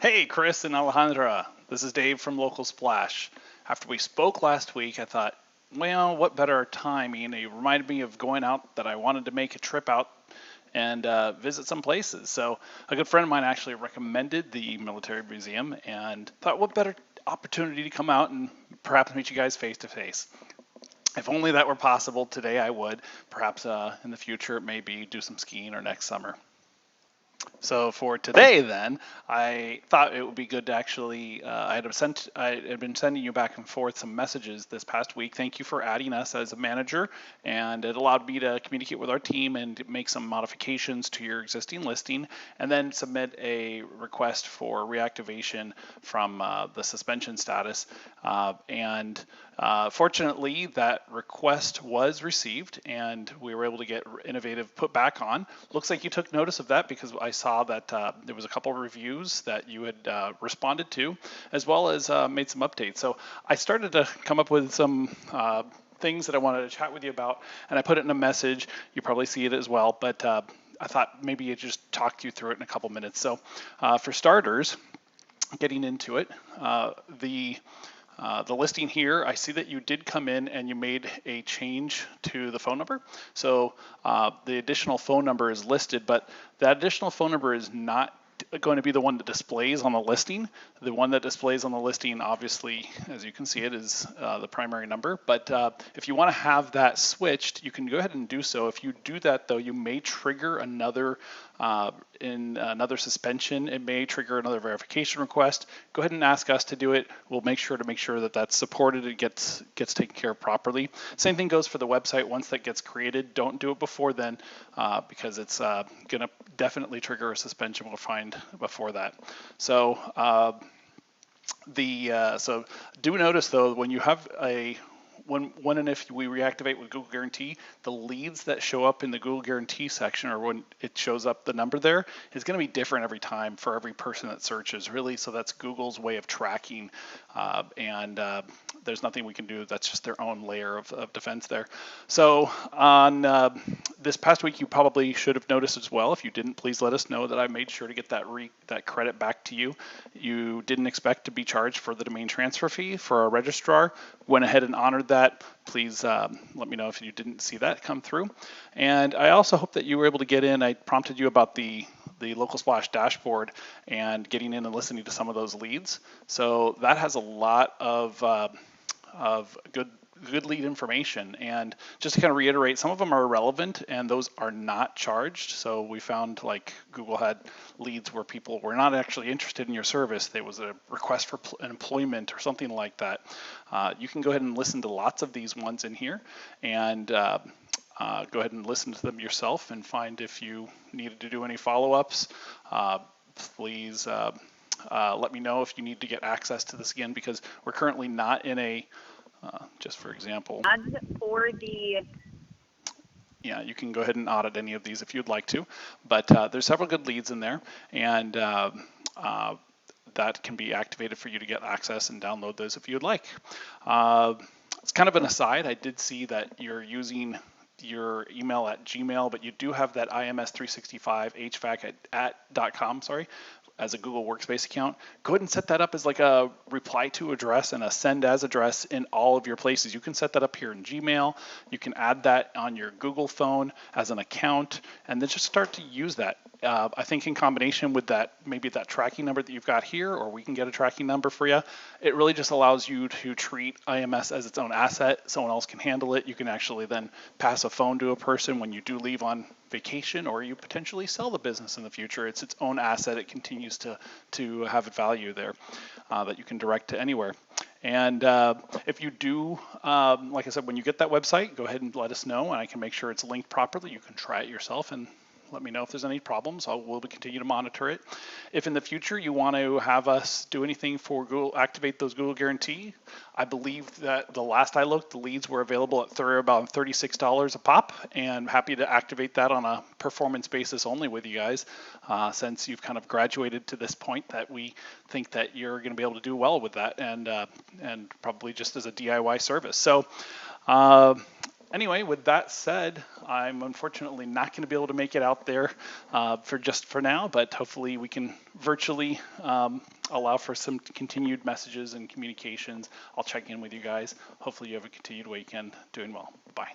Hey, Chris and Alejandra. This is Dave from LocalSplash. After we spoke last week, I thought, well, what better time? You know, you reminded me of going out that I wanted to make a trip out and visit some places. So a good friend of mine actually recommended the military museum and thought, what better opportunity to come out and perhaps meet you guys face to face. If only that were possible today, I would. Perhaps in the future, maybe do some skiing or next summer. So for today, then, I thought it would be good to actually. I had been sending you back and forth some messages this past week. Thank you for adding us as a manager, and it allowed me to communicate with our team and make some modifications to your existing listing, and then submit a request for reactivation from the suspension status. Fortunately, that request was received, and we were able to get Innovative put back on. Looks like you took notice of that because I saw that there was a couple of reviews that you had responded to, as well as made some updates. So I started to come up with some things that I wanted to chat with you about, and I put it in a message. You probably see it as well, but I thought maybe I'd just talk you through it in a couple minutes. So for starters, getting into it, the listing here, I see that you did come in and you made a change to the phone number. So the additional phone number is listed, but that additional phone number is not going to be the one that displays on the listing. The one that displays on the listing, obviously, as you can see it, is the primary number. But if you want to have that switched, you can go ahead and do so. If you do that, though, you may trigger another suspension. It may trigger another verification request. Go ahead and ask us to do it. We'll make sure that that's supported. It gets taken care of properly. Same thing goes for the website. Once that gets created, don't do it before then because it's going to definitely trigger a suspension. We'll find before that. So so do notice though when you have when and if we reactivate with Google Guarantee, the leads that show up in the Google Guarantee section, or when it shows up the number there, is going to be different every time for every person that searches, really. So that's Google's way of tracking, and there's nothing we can do. That's just their own layer of defense there. So on this past week, you probably should have noticed as well. If you didn't, please let us know that I made sure to get that credit back to you. You didn't expect to be charged for the domain transfer fee for our registrar. Went ahead and honored that. Please let me know if you didn't see that come through. And I also hope that you were able to get in. I prompted you about the LocalSplash dashboard and getting in and listening to some of those leads. So that has a lot of good lead information. And just to kind of reiterate, some of them are irrelevant and those are not charged. So we found like Google had leads where people were not actually interested in your service. There was a request for employment or something like that. You can go ahead and listen to lots of these ones in here and go ahead and listen to them yourself and find if you needed to do any follow-ups. Please let me know if you need to get access to this again, because we're currently not in a just for example. For the Yeah, you can go ahead and audit any of these if you'd like to, but there's several good leads in there, and that can be activated for you to get access and download those if you'd like. It's kind of an aside. I did see that you're using your email at Gmail, but you do have that IMS365HVAC at .com, sorry, as a Google Workspace account. Go ahead and set that up as like a reply to address and a send as address in all of your places. You can set that up here in Gmail. You can add that on your Google phone as an account, and then just start to use that. I think in combination with that, maybe that tracking number that you've got here, or we can get a tracking number for you, it really just allows you to treat IMS as its own asset. Someone else can handle it. You can actually then pass a phone to a person when you do leave on vacation, or you potentially sell the business in the future. It's its own asset. It continues to have value there that you can direct to anywhere. And if you do, like I said, when you get that website, go ahead and let us know, and I can make sure it's linked properly. You can try it yourself and let me know if there's any problems. We'll continue to monitor it. If in the future you want to have us do anything for Google, activate those Google Guarantee, I believe that the last I looked, the leads were available at about $36 a pop, and happy to activate that on a performance basis only with you guys, since you've kind of graduated to this point that we think that you're going to be able to do well with that, and probably just as a DIY service. So Anyway, with that said, I'm unfortunately not going to be able to make it out there for now, but hopefully we can virtually allow for some continued messages and communications. I'll check in with you guys. Hopefully you have a continued weekend. Doing well. Bye.